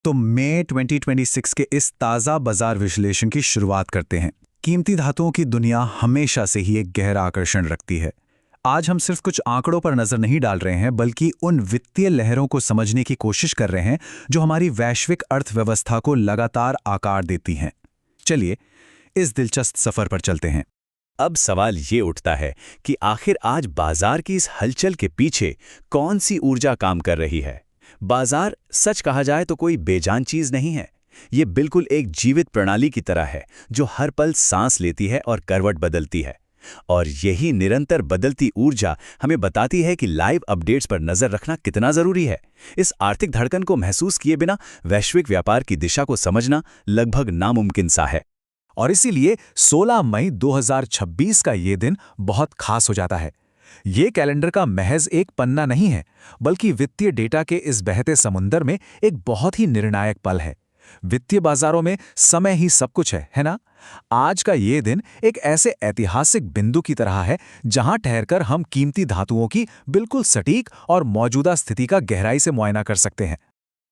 तो मई 2026 के इस ताज़ा बाजार विश्लेषण की शुरुआत करते हैं। कीमती धातुओं की दुनिया हमेशा से ही एक गहरा आकर्षण रखती है। आज हम सिर्फ कुछ आंकड़ों पर नजर नहीं डाल रहे हैं, बल्कि उन वित्तीय लहरों को समझने की कोशिश कर रहे हैं जो हमारी वैश्विक अर्थव्यवस्था को लगातार आकार देती हैं। चलिए इस दिलचस्प सफर पर चलते हैं। अब सवाल ये उठता है कि आखिर आज बाजार की इस हलचल के पीछे कौन सी ऊर्जा काम कर रही है। बाजार सच कहा जाए तो कोई बेजान चीज नहीं है। ये बिल्कुल एक जीवित प्रणाली की तरह है जो हर पल सांस लेती है और करवट बदलती है। और यही निरंतर बदलती ऊर्जा हमें बताती है कि लाइव अपडेट्स पर नजर रखना कितना जरूरी है। इस आर्थिक धड़कन को महसूस किए बिना वैश्विक व्यापार की दिशा को समझना लगभग नामुमकिन सा है। और इसीलिए 16 मई 2026 का ये दिन बहुत खास हो जाता है। ये कैलेंडर का महज एक पन्ना नहीं है, बल्कि वित्तीय डेटा के इस बहते समुंदर में एक बहुत ही निर्णायक पल है। वित्तीय बाजारों में समय ही सब कुछ है ना? आज का ये दिन एक ऐसे ऐतिहासिक बिंदु की तरह है जहां ठहरकर हम कीमती धातुओं की बिल्कुल सटीक और मौजूदा स्थिति का गहराई से मुआयना कर सकते हैं।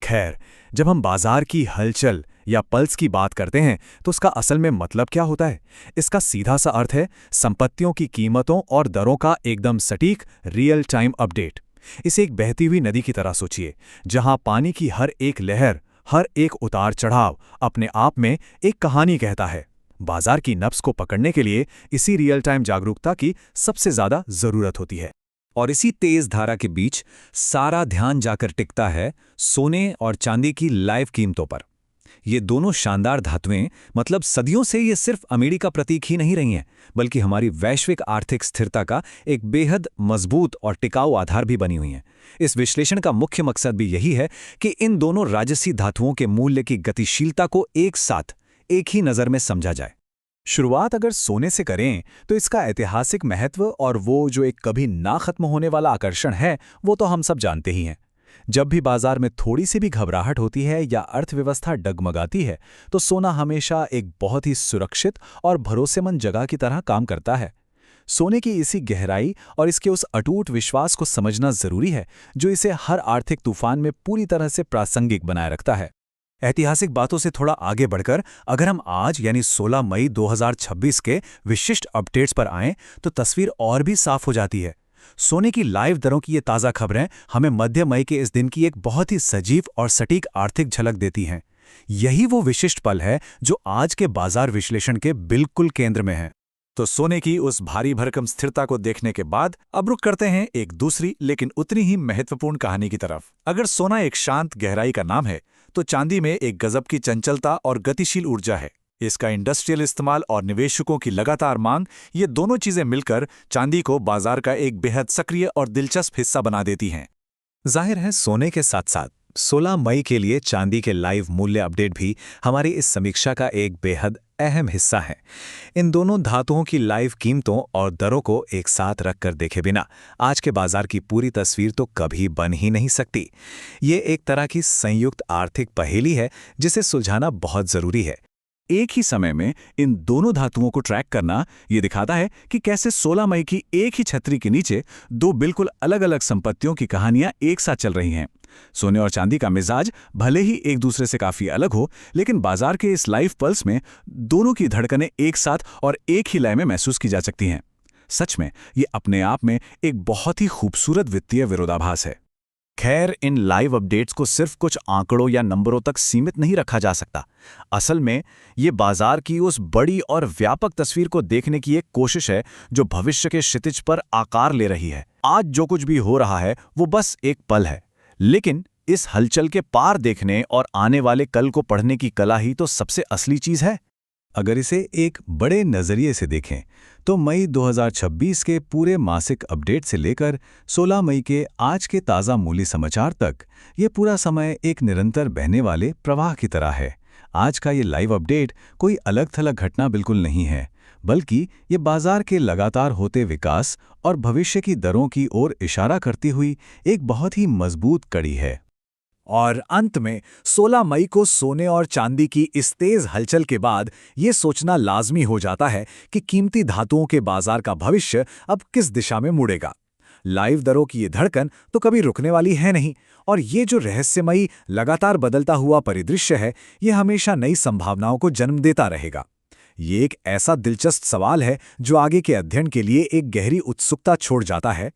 खैर, जब हम बाजार की हलचल या पल्स की बात करते हैं तो उसका असल में मतलब क्या होता है? इसका सीधा सा अर्थ है संपत्तियों की कीमतों और दरों का एकदम सटीक रियल टाइम अपडेट। इसे एक बहती हुई नदी की तरह सोचिए, जहां पानी की हर एक लहर, हर एक उतार चढ़ाव अपने आप में एक कहानी कहता है। बाजार की नब्ज को पकड़ने के लिए इसी रियल टाइम जागरूकता की सबसे ज्यादा जरूरत होती है। और इसी तेज धारा के बीच सारा ध्यान जाकर टिकता है सोने और चांदी की लाइव कीमतों पर। ये दोनों शानदार धातुएं मतलब सदियों से ये सिर्फ अमीरी का प्रतीक ही नहीं रही हैं, बल्कि हमारी वैश्विक आर्थिक स्थिरता का एक बेहद मजबूत और टिकाऊ आधार भी बनी हुई हैं। इस विश्लेषण का मुख्य मकसद भी यही है कि इन दोनों राजसी धातुओं के मूल्य की गतिशीलता को एक साथ एक ही नज़र में समझा जाए। शुरुआत अगर सोने से करें तो इसका ऐतिहासिक महत्व और वो जो एक कभी ना खत्म होने वाला आकर्षण है, वो तो हम सब जानते ही हैं। जब भी बाजार में थोड़ी सी भी घबराहट होती है या अर्थव्यवस्था डगमगाती है, तो सोना हमेशा एक बहुत ही सुरक्षित और भरोसेमंद जगह की तरह काम करता है। सोने की इसी गहराई और इसके उस अटूट विश्वास को समझना जरूरी है, जो इसे हर आर्थिक तूफान में पूरी तरह से प्रासंगिक बनाए रखता है। ऐतिहासिक बातों से थोड़ा आगे बढ़कर अगर हम आज यानी 16 मई 2026 के विशिष्ट अपडेट्स पर आएं, तो तस्वीर और भी साफ हो जाती है। सोने की लाइव दरों की ये ताज़ा खबरें हमें मध्य मई के इस दिन की एक बहुत ही सजीव और सटीक आर्थिक झलक देती हैं। यही वो विशिष्ट पल है जो आज के बाजार विश्लेषण के बिल्कुल केंद्र में है। तो सोने की उस भारी भरकम स्थिरता को देखने के बाद अब रुक करते हैं एक दूसरी लेकिन उतनी ही महत्वपूर्ण कहानी की तरफ। अगर सोना एक शांत गहराई का नाम है, तो चांदी में एक गजब की चंचलता और गतिशील ऊर्जा है। इसका इंडस्ट्रियल इस्तेमाल और निवेशकों की लगातार मांग, ये दोनों चीजें मिलकर चांदी को बाजार का एक बेहद सक्रिय और दिलचस्प हिस्सा बना देती हैं। जाहिर है सोने के साथ साथ 16 मई के लिए चांदी के लाइव मूल्य अपडेट भी हमारी इस समीक्षा का एक बेहद अहम हिस्सा है। इन दोनों धातुओं की लाइव कीमतों और दरों को एक साथ रखकर देखे बिना आज के बाजार की पूरी तस्वीर तो कभी बन ही नहीं सकती। ये एक तरह की संयुक्त आर्थिक पहेली है जिसे सुलझाना बहुत जरूरी है। एक ही समय में इन दोनों धातुओं को ट्रैक करना ये दिखाता है कि कैसे 16 मई की एक ही छतरी के नीचे दो बिल्कुल अलग अलग संपत्तियों की कहानियां एक साथ चल रही हैं। सोने और चांदी का मिजाज भले ही एक दूसरे से काफी अलग हो, लेकिन बाजार के इस लाइव पल्स में दोनों की धड़कनें एक साथ और एक ही लय में महसूस की जा सकती हैं। सच में ये अपने आप में एक बहुत ही खूबसूरत वित्तीय विरोधाभास है। खैर, इन लाइव अपडेट्स को सिर्फ कुछ आंकड़ों या नंबरों तक सीमित नहीं रखा जा सकता। असल में ये बाजार की उस बड़ी और व्यापक तस्वीर को देखने की एक कोशिश है जो भविष्य के क्षितिज पर आकार ले रही है। आज जो कुछ भी हो रहा है वो बस एक पल है, लेकिन इस हलचल के पार देखने और आने वाले कल को पढ़ने की कला ही तो सबसे असली चीज है। अगर इसे एक बड़े नजरिए से देखें तो मई 2026 के पूरे मासिक अपडेट से लेकर 16 मई के आज के ताज़ा मूल्य समाचार तक ये पूरा समय एक निरंतर बहने वाले प्रवाह की तरह है। आज का ये लाइव अपडेट कोई अलग थलग घटना बिल्कुल नहीं है, बल्कि ये बाजार के लगातार होते विकास और भविष्य की दरों की ओर इशारा करती हुई एक बहुत ही मजबूत कड़ी है। और अंत में 16 मई को सोने और चांदी की इस तेज हलचल के बाद ये सोचना लाजमी हो जाता है कि कीमती धातुओं के बाजार का भविष्य अब किस दिशा में मुड़ेगा। लाइव दरों की ये धड़कन तो कभी रुकने वाली है नहीं, और ये जो रहस्यमयी लगातार बदलता हुआ परिदृश्य है, ये हमेशा नई संभावनाओं को जन्म देता रहेगा। ये एक ऐसा दिलचस्प सवाल है जो आगे के अध्ययन के लिए एक गहरी उत्सुकता छोड़ जाता है।